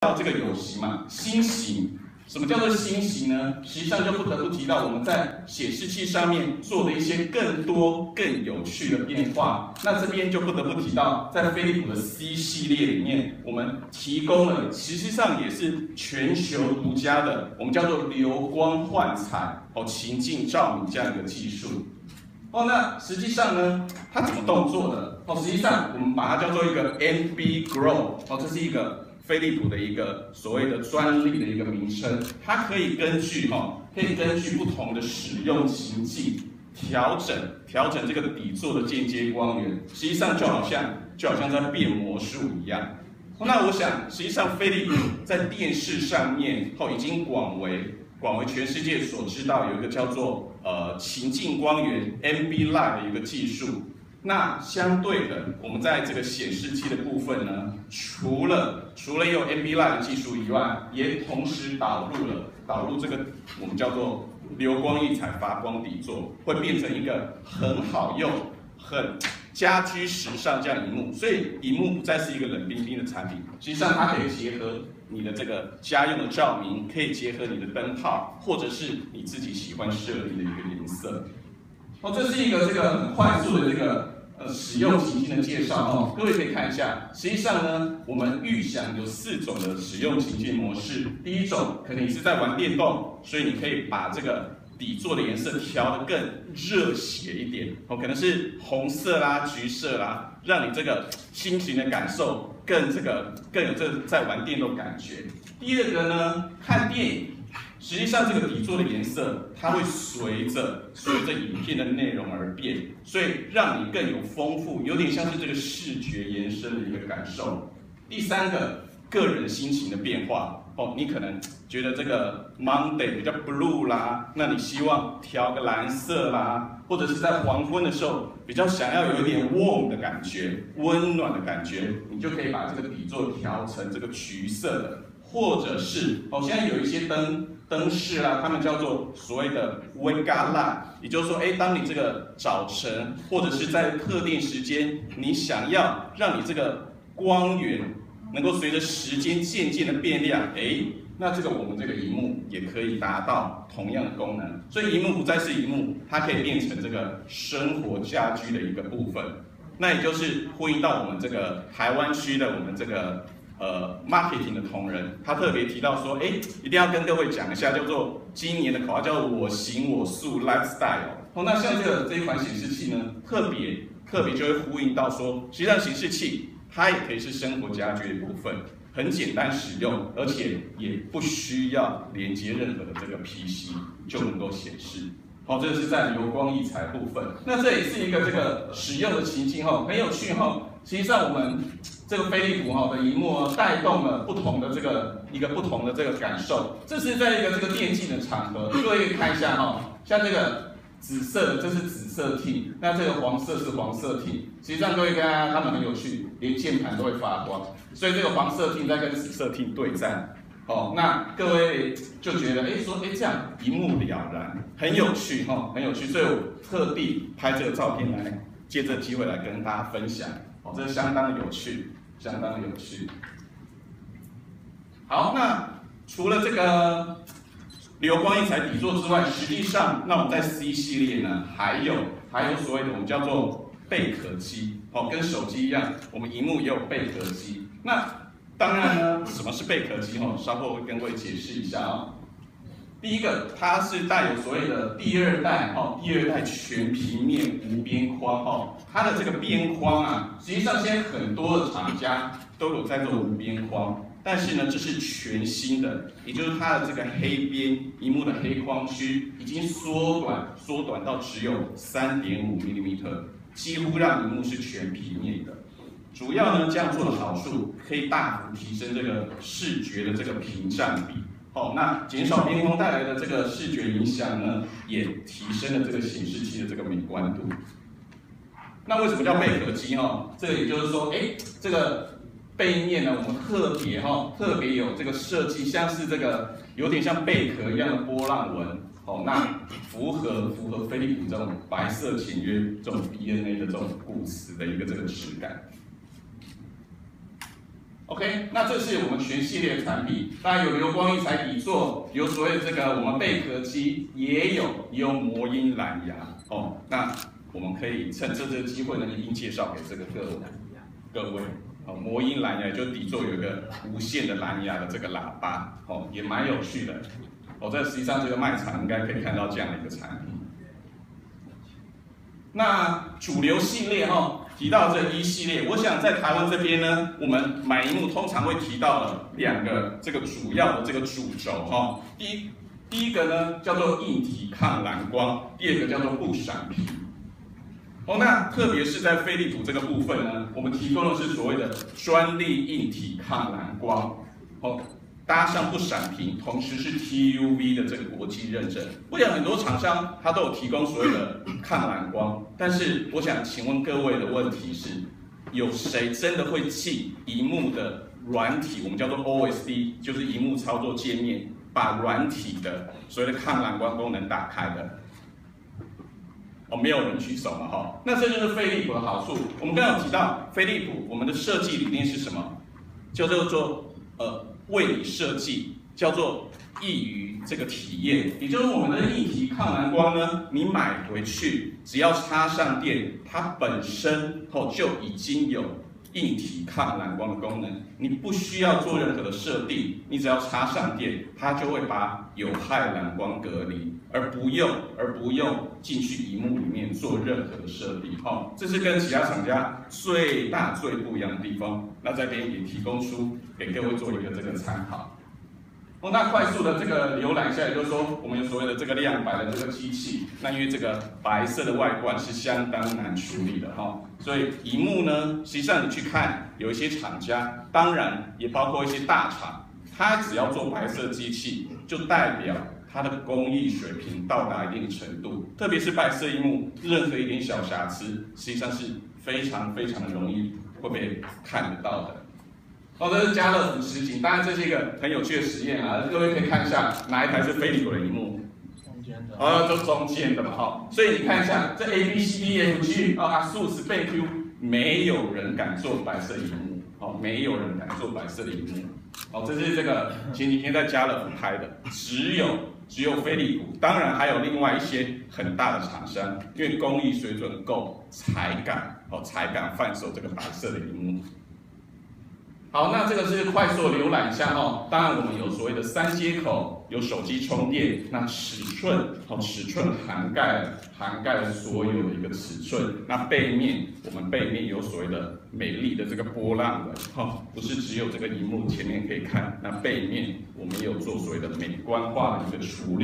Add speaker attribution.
Speaker 1: 到这个有形嘛，新型。什么叫做新型呢？实际上就不得不提到我们在显示器上面做的一些更多、更有趣的变化。那这边就不得不提到，在飞利浦的 C 系列里面，我们提供了实际上也是全球独家的，我们叫做流光焕彩情境照明这样一个技术。那实际上呢，它怎么动作的？实际上我们把它叫做一个 NB Grow， 这是一个飞利浦的一个所谓的专利的一个名称，它可以根据不同的使用情境调整这个底座的间接光源，实际上就好像在变魔术一样。那我想，实际上飞利浦在电视上面已经广为全世界所知道，有一个叫做情境光源 NB Light 的一个技术。那相对的，我们在这个显示器的部分呢，除了有 NB Light 的技术以外，也同时导入这个我们叫做流光溢彩发光底座，会变成一个很好用、很家居时尚这样荧幕。所以荧幕不再是一个冷冰冰的产品，实际上它可以结合你的这个家用的照明，可以结合你的灯泡，或者是你自己喜欢设定的一个颜色。这是一个很快速的这个使用情境的介绍各位可以看一下。实际上呢，我们预想有4种的使用情境模式。第一种，可能你是在玩电动，所以你可以把这个底座的颜色调得更热血一点可能是红色啦、橘色啦，让你这个心情的感受更有这在玩电动感觉。第二个呢，看电影。实际上，这个底座的颜色它会随着影片的内容而变，所以让你更有丰富，有点像是这个视觉延伸的一个感受。第三个，个人心情的变化你可能觉得这个 Monday 比较 blue 啦，那你希望调个蓝色啦，或者是在黄昏的时候比较想要有一点 warm 的感觉，温暖的感觉，你就可以把这个底座调成这个橘色的。或者是现在有一些灯饰啦，他们叫做所谓的 Wake Up Light， 也就是说，当你这个早晨或者是在特定时间，你想要让你这个光源能够随着时间渐渐的变亮，那这个我们这个荧幕也可以达到同样的功能。所以荧幕不再是荧幕，它可以变成这个生活家居的一个部分。那也就是呼应到我们这个台湾区的我们这个。marketing 的同仁，他特别提到说，一定要跟各位讲一下，叫做今年的口号叫做我行我素 lifestyle。那像这一款显示器呢，特别就会呼应到说，实际上显示器它也可以是生活家居的部分，很简单使用，而且也不需要连接任何的这个 PC 就能够显示。这是在流光溢彩部分。那这也是一个这个使用的情境很有趣实际上我们这个飞利浦的萤幕带动了一个不同的这个感受。这是在一个这个电竞的场合，各位可以看一下像这个紫色的这是紫色 team， 那这个黄色是黄色 team。实际上各位看他们很有趣，连键盘都会发光，所以这个黄色 team 在跟紫色 team 对战。那各位就觉得这样一目了然，很有趣很有趣，所以我特地拍这个照片来借这个机会来跟大家分享这相当有趣，相当有趣。好，那除了这个流光溢彩底座之外，实际上那我们在 C 系列呢，还有所谓的我们叫做贝壳机跟手机一样，我们萤幕也有贝壳机。那当然呢，什么是贝壳机稍后会跟各位解释一下第一个，它是带有所谓的第二代全平面无边框它的这个边框实际上现在很多的厂家都有在做无边框，但是呢，这是全新的，也就是它的这个黑边萤幕的黑框区已经缩短到只有3.5mm， 几乎让萤幕是全平面的。主要呢，这样做的好处可以大幅提升这个视觉的这个屏占比。那减少边框带来的这个视觉影响呢，也提升了这个显示器的这个美观度。那为什么叫贝壳机这个也就是说，这个背面呢，我们特别有这个设计，像是这个有点像贝壳一样的波浪纹。那符合飞利浦这种白色简约、这种 DNA 的这种骨瓷的一个这个质感。OK， 那这是我们全系列的产品，当然有流光溢彩底座，有所谓的这个我们贝壳机，也有魔音蓝牙哦。那我们可以趁这个机会呢，一并介绍给这个各位。哦，魔音蓝牙就底座有一个无线的蓝牙的这个喇叭，哦，也蛮有趣的。哦，在实际上这个卖场应该可以看到这样的一个产品。那主流系列哈，提到这一系列，我想在台湾这边呢，我们买萤幕通常会提到的2个这个主要的这个主轴哈。第一个呢叫做硬体抗蓝光，第2个叫做不闪屏。哦，那特别是在飞利浦这个部分呢，我们提供的是所谓的专利硬体抗蓝光，哦，搭上不闪屏，同时是 TUV 的这个国际认证。我想很多厂商它都有提供所谓的抗蓝光，但是我想请问各位的问题是，有谁真的会进萤幕的软体，我们叫做 OSD， 就是萤幕操作界面，把软体的所谓的抗蓝光功能打开的？哦，没有人举手嘛，哈，那这就是飞利浦的好处。我们刚刚有提到飞利浦，我们的设计理念是什么？叫做为你设计，叫做易于这个体验。也就是我们的硬体抗蓝光呢，你买回去只要插上电，它本身就已经有硬体抗蓝光的功能，你不需要做任何的设定，你只要插上电，它就会把有害蓝光隔离，而不用进去萤幕里面做任何的设定。这是跟其他厂家最不一样的地方。那在这边也提供出给各位做一个这个参考。那快速的这个浏览一下，也就是说，我们有所谓的这个亮白的这个机器，那因为这个白色的外观是相当难处理的哈，所以萤幕呢，实际上你去看，有一些厂家，当然也包括一些大厂，它只要做白色机器，就代表它的工艺水平到达一定程度，特别是白色萤幕，任何一点小瑕疵，实际上是非常的容易会被看得到的。这是家乐福实景，当然这是一个很有趣的实验啊，各位可以看一下哪一台是飞利浦的萤幕，
Speaker 2: 中间的，
Speaker 1: 就中间的嘛，哈，所以你看一下这 A、B、C、D、F、G ASUS、BenQ， 没有人敢做白色萤幕，没有人敢做白色的萤幕，这是这个前几天在家乐福拍的，只有飞利浦，当然还有另外一些很大的厂商，因为工艺水准够，才敢贩售这个白色的萤幕。好，那这个是快速浏览一下哦。当然，我们有所谓的3接口，有手机充电，那尺寸涵盖了所有的一个尺寸。那我们背面有所谓的美丽的这个波浪纹，不是只有这个萤幕前面可以看，那背面我们也有做所谓的美观化的一个处理。